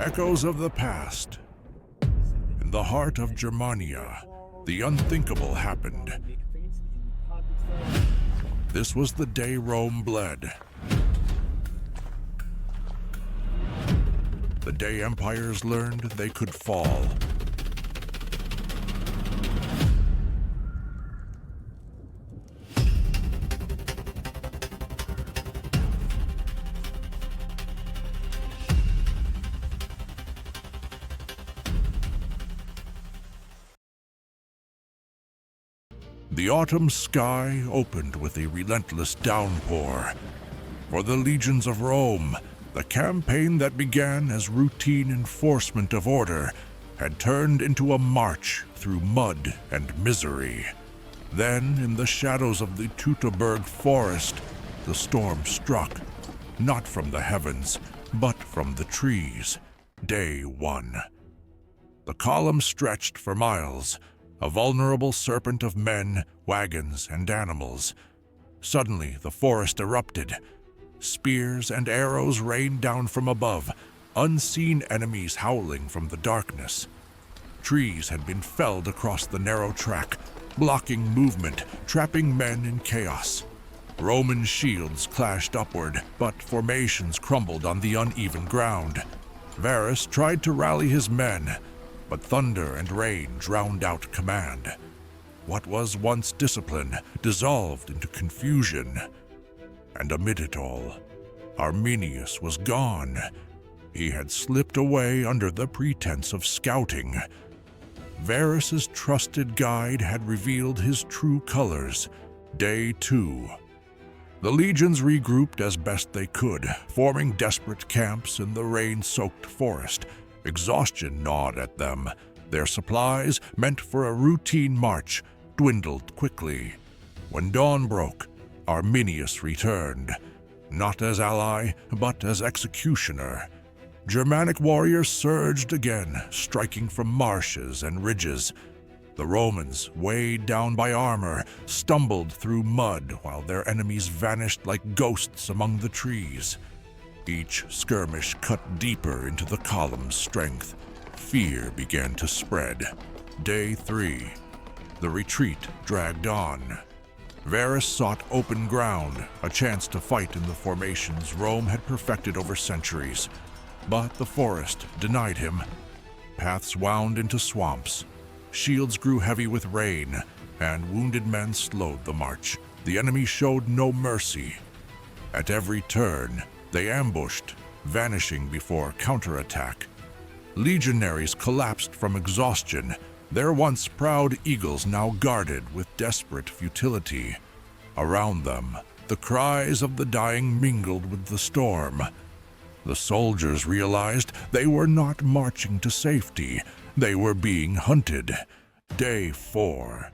Echoes of the past. In the heart of Germania, the unthinkable happened. This was the day Rome bled. The day empires learned they could fall. The autumn sky opened with a relentless downpour. For the legions of Rome, the campaign that began as routine enforcement of order had turned into a march through mud and misery. Then, in the shadows of the Teutoburg forest, the storm struck, not from the heavens, but from the trees. Day 1. The column stretched for miles, a vulnerable serpent of men, wagons, and animals. Suddenly, the forest erupted. Spears and arrows rained down from above, unseen enemies howling from the darkness. Trees had been felled across the narrow track, blocking movement, trapping men in chaos. Roman shields clashed upward, but formations crumbled on the uneven ground. Varus tried to rally his men, but thunder and rain drowned out command. What was once discipline dissolved into confusion. And amid it all, Arminius was gone. He had slipped away under the pretense of scouting. Varus's trusted guide had revealed his true colors. Day 2. The legions regrouped as best they could, forming desperate camps in the rain-soaked forest. Exhaustion gnawed at them. Their supplies, meant for a routine march, dwindled quickly. When dawn broke, Arminius returned, not as ally, but as executioner. Germanic warriors surged again, striking from marshes and ridges. The Romans, weighed down by armor, stumbled through mud while their enemies vanished like ghosts among the trees. Each skirmish cut deeper into the column's strength. Fear began to spread. Day 3. The retreat dragged on. Varus sought open ground, a chance to fight in the formations Rome had perfected over centuries. But the forest denied him. Paths wound into swamps. Shields grew heavy with rain, and wounded men slowed the march. The enemy showed no mercy. At every turn, they ambushed, vanishing before counterattack. Legionaries collapsed from exhaustion, their once proud eagles now guarded with desperate futility. Around them, the cries of the dying mingled with the storm. The soldiers realized they were not marching to safety, they were being hunted. Day 4.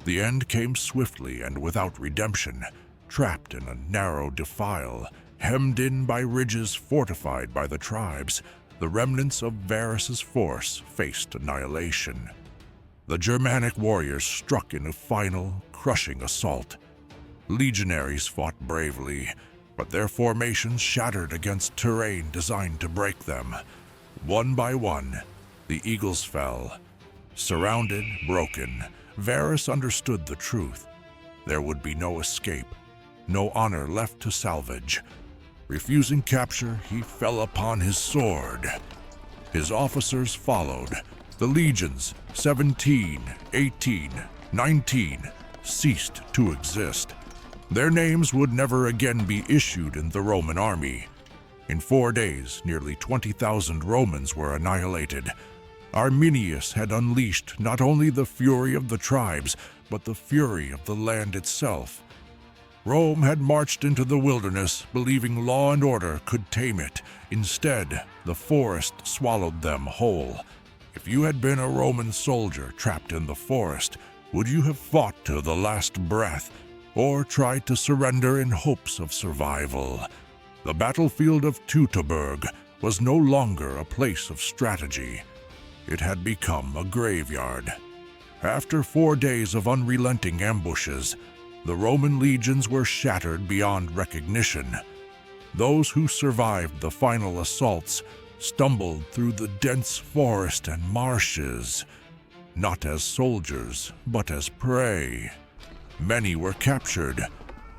The end came swiftly and without redemption, trapped in a narrow defile. Hemmed in by ridges fortified by the tribes, the remnants of Varus's force faced annihilation. The Germanic warriors struck in a final, crushing assault. Legionaries fought bravely, but their formations shattered against terrain designed to break them. One by one, the eagles fell. Surrounded, broken, Varus understood the truth. There would be no escape, no honor left to salvage. Refusing capture, he fell upon his sword. His officers followed. The legions, 17, 18, 19, ceased to exist. Their names would never again be issued in the Roman army. In 4 days, nearly 20,000 Romans were annihilated. Arminius had unleashed not only the fury of the tribes, but the fury of the land itself. Rome had marched into the wilderness, believing law and order could tame it. Instead, the forest swallowed them whole. If you had been a Roman soldier trapped in the forest, would you have fought to the last breath, or tried to surrender in hopes of survival? The battlefield of Teutoburg was no longer a place of strategy. It had become a graveyard. After 4 days of unrelenting ambushes, the Roman legions were shattered beyond recognition. Those who survived the final assaults stumbled through the dense forest and marshes, not as soldiers, but as prey. Many were captured,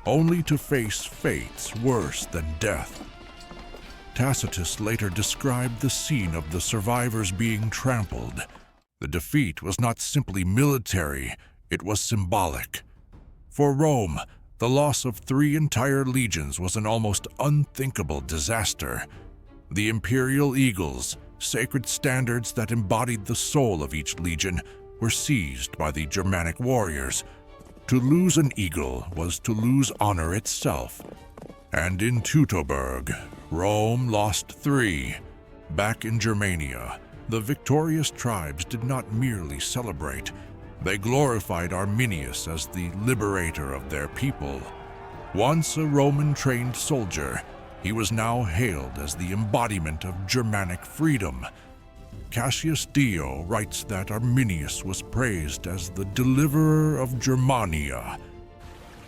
only to face fates worse than death. Tacitus later described the scene of the survivors being trampled. The defeat was not simply military, it was symbolic. For Rome, the loss of 3 entire legions was an almost unthinkable disaster. The imperial eagles, sacred standards that embodied the soul of each legion, were seized by the Germanic warriors. To lose an eagle was to lose honor itself. And in Teutoburg, Rome lost 3. Back in Germania, the victorious tribes did not merely celebrate. They glorified Arminius as the liberator of their people. Once a Roman-trained soldier, he was now hailed as the embodiment of Germanic freedom. Cassius Dio writes that Arminius was praised as the deliverer of Germania.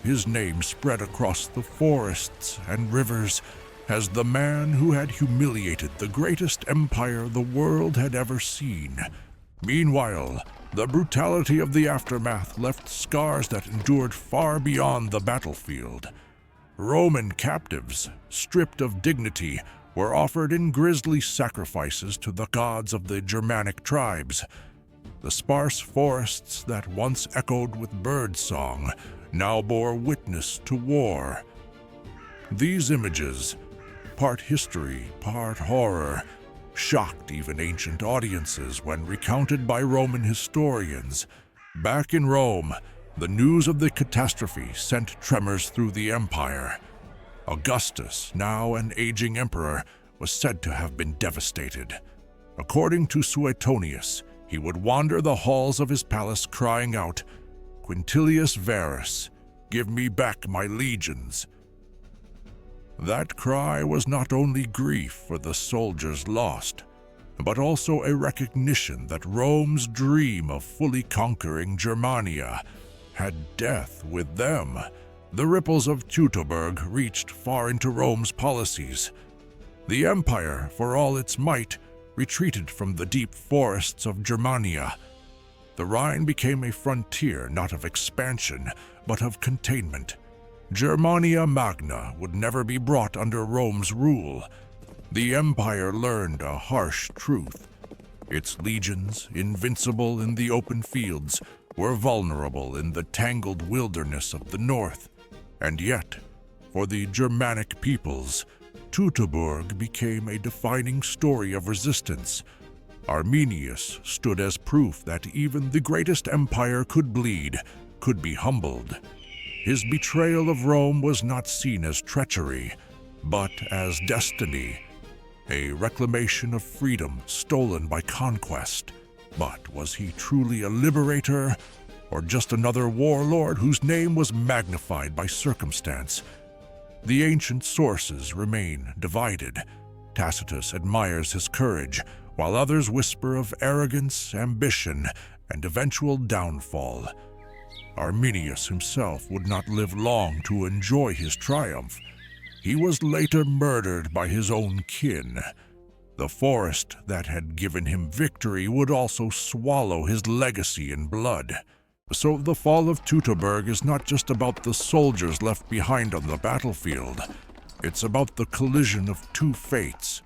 His name spread across the forests and rivers as the man who had humiliated the greatest empire the world had ever seen. Meanwhile, the brutality of the aftermath left scars that endured far beyond the battlefield. Roman captives, stripped of dignity, were offered in grisly sacrifices to the gods of the Germanic tribes. The sparse forests that once echoed with birdsong now bore witness to war. These images, part history, part horror, shocked even ancient audiences when recounted by Roman historians. Back in Rome, the news of the catastrophe sent tremors through the empire. Augustus, now an aging emperor, was said to have been devastated. According to Suetonius, he would wander the halls of his palace crying out, "Quintilius Varus, give me back my legions." That cry was not only grief for the soldiers lost, but also a recognition that Rome's dream of fully conquering Germania had death with them. The ripples of Teutoburg reached far into Rome's policies. The empire, for all its might, retreated from the deep forests of Germania. The Rhine became a frontier not of expansion, but of containment. Germania Magna would never be brought under Rome's rule. The empire learned a harsh truth. Its legions, invincible in the open fields, were vulnerable in the tangled wilderness of the north. And yet, for the Germanic peoples, Teutoburg became a defining story of resistance. Arminius stood as proof that even the greatest empire could bleed, could be humbled. His betrayal of Rome was not seen as treachery, but as destiny, a reclamation of freedom stolen by conquest. But was he truly a liberator, or just another warlord whose name was magnified by circumstance? The ancient sources remain divided. Tacitus admires his courage, while others whisper of arrogance, ambition, and eventual downfall. Arminius himself would not live long to enjoy his triumph. He was later murdered by his own kin. The forest that had given him victory would also swallow his legacy in blood. So the fall of Teutoburg is not just about the soldiers left behind on the battlefield. It's about the collision of two fates.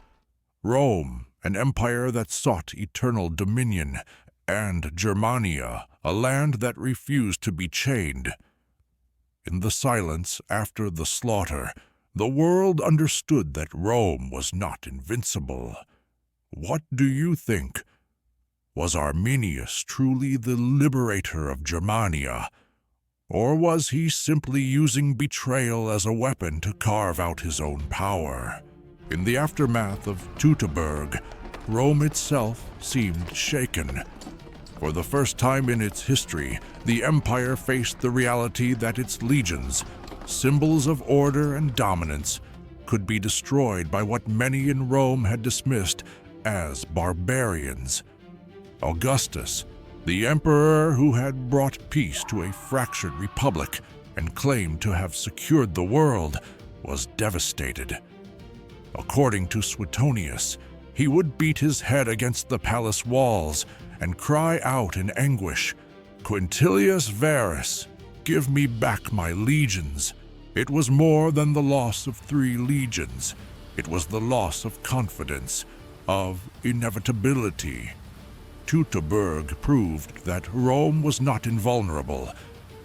Rome, an empire that sought eternal dominion, and Germania, a land that refused to be chained. In the silence after the slaughter, the world understood that Rome was not invincible. What do you think? Was Arminius truly the liberator of Germania? Or was he simply using betrayal as a weapon to carve out his own power? In the aftermath of Teutoburg, Rome itself seemed shaken. For the first time in its history, the empire faced the reality that its legions, symbols of order and dominance, could be destroyed by what many in Rome had dismissed as barbarians. Augustus, the emperor who had brought peace to a fractured republic and claimed to have secured the world, was devastated. According to Suetonius, He would beat his head against the palace walls and cry out in anguish, "Quintilius Varus, give me back my legions." It was more than the loss of 3 legions. It was the loss of confidence, of inevitability. Teutoburg proved that Rome was not invulnerable,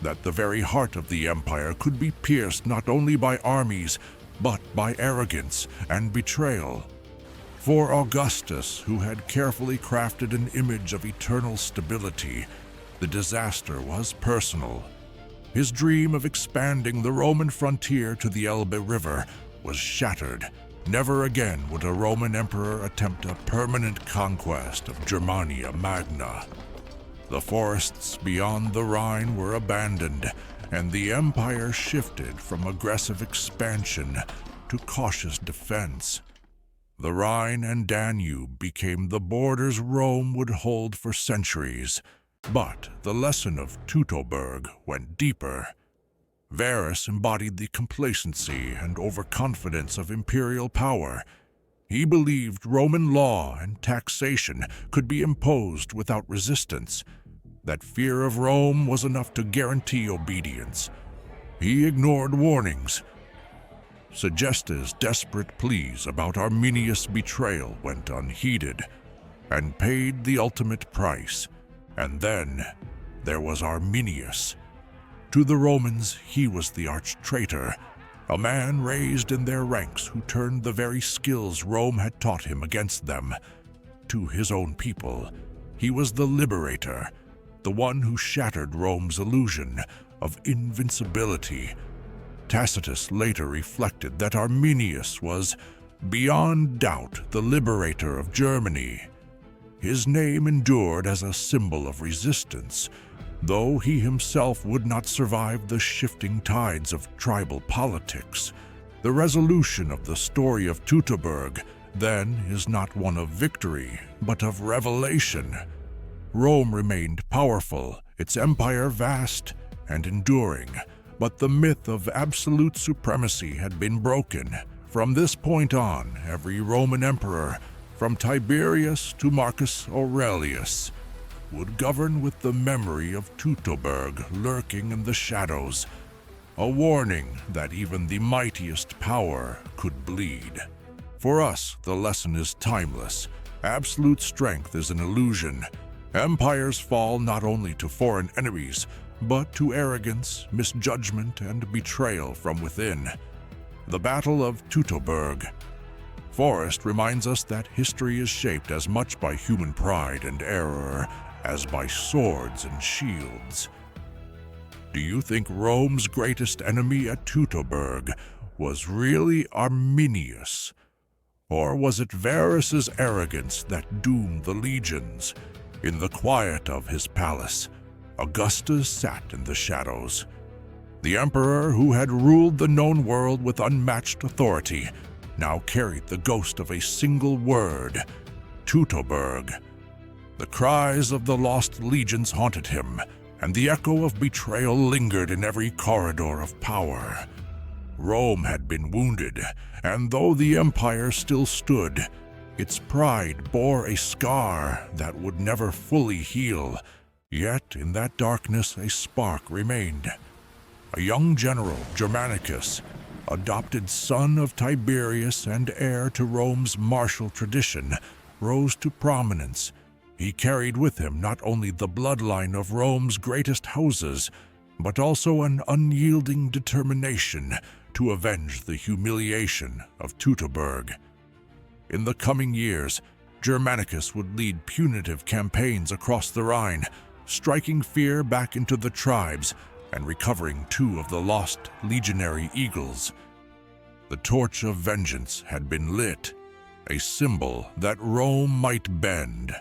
that the very heart of the empire could be pierced not only by armies, but by arrogance and betrayal. For Augustus, who had carefully crafted an image of eternal stability, the disaster was personal. His dream of expanding the Roman frontier to the Elbe River was shattered. Never again would a Roman emperor attempt a permanent conquest of Germania Magna. The forests beyond the Rhine were abandoned, and the empire shifted from aggressive expansion to cautious defense. The Rhine and Danube became the borders Rome would hold for centuries, but the lesson of Teutoburg went deeper. Varus embodied the complacency and overconfidence of imperial power. He believed Roman law and taxation could be imposed without resistance, that fear of Rome was enough to guarantee obedience. He ignored warnings. Segesta's desperate pleas about Arminius' betrayal went unheeded and paid the ultimate price. And then there was Arminius. To the Romans, he was the arch-traitor, a man raised in their ranks who turned the very skills Rome had taught him against them. To his own people, he was the liberator, the one who shattered Rome's illusion of invincibility. Tacitus later reflected that Arminius was, beyond doubt, the liberator of Germany. His name endured as a symbol of resistance, though he himself would not survive the shifting tides of tribal politics. The resolution of the story of Teutoburg, then, is not one of victory, but of revelation. Rome remained powerful, its empire vast and enduring, but the myth of absolute supremacy had been broken. From this point on, every Roman emperor, from Tiberius to Marcus Aurelius, would govern with the memory of Teutoburg lurking in the shadows, a warning that even the mightiest power could bleed. For us, the lesson is timeless. Absolute strength is an illusion. Empires fall not only to foreign enemies, but to arrogance, misjudgment, and betrayal from within. The Battle of Teutoburg. Forrest reminds us that history is shaped as much by human pride and error as by swords and shields. Do you think Rome's greatest enemy at Teutoburg was really Arminius? Or was it Varus's arrogance that doomed the legions? In the quiet of his palace, Augustus sat in the shadows. The emperor who had ruled the known world with unmatched authority now carried the ghost of a single word, Teutoburg. The cries of the lost legions haunted him, and the echo of betrayal lingered in every corridor of power. Rome had been wounded, and though the empire still stood, its pride bore a scar that would never fully heal. Yet in that darkness a spark remained. A young general, Germanicus, adopted son of Tiberius and heir to Rome's martial tradition, rose to prominence. He carried with him not only the bloodline of Rome's greatest houses, but also an unyielding determination to avenge the humiliation of Teutoburg. In the coming years, Germanicus would lead punitive campaigns across the Rhine, striking fear back into the tribes and recovering 2 of the lost legionary eagles. The torch of vengeance had been lit, a symbol that Rome might bend,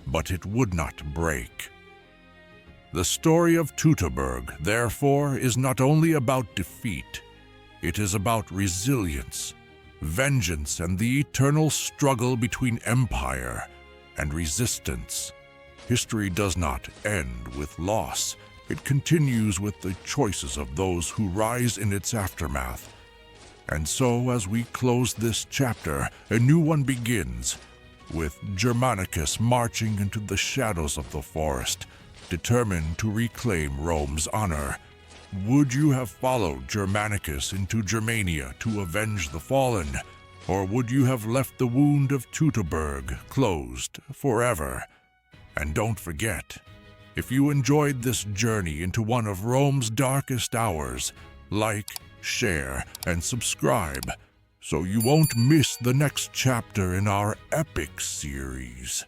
but it would not break. The story of Teutoburg, therefore, is not only about defeat, it is about resilience, vengeance, and the eternal struggle between empire and resistance. History does not end with loss. It continues with the choices of those who rise in its aftermath. And so, as we close this chapter, a new one begins, with Germanicus marching into the shadows of the forest, determined to reclaim Rome's honor. Would you have followed Germanicus into Germania to avenge the fallen, or would you have left the wound of Teutoburg closed forever? And don't forget, if you enjoyed this journey into one of Rome's darkest hours, like, share, and subscribe, so you won't miss the next chapter in our epic series.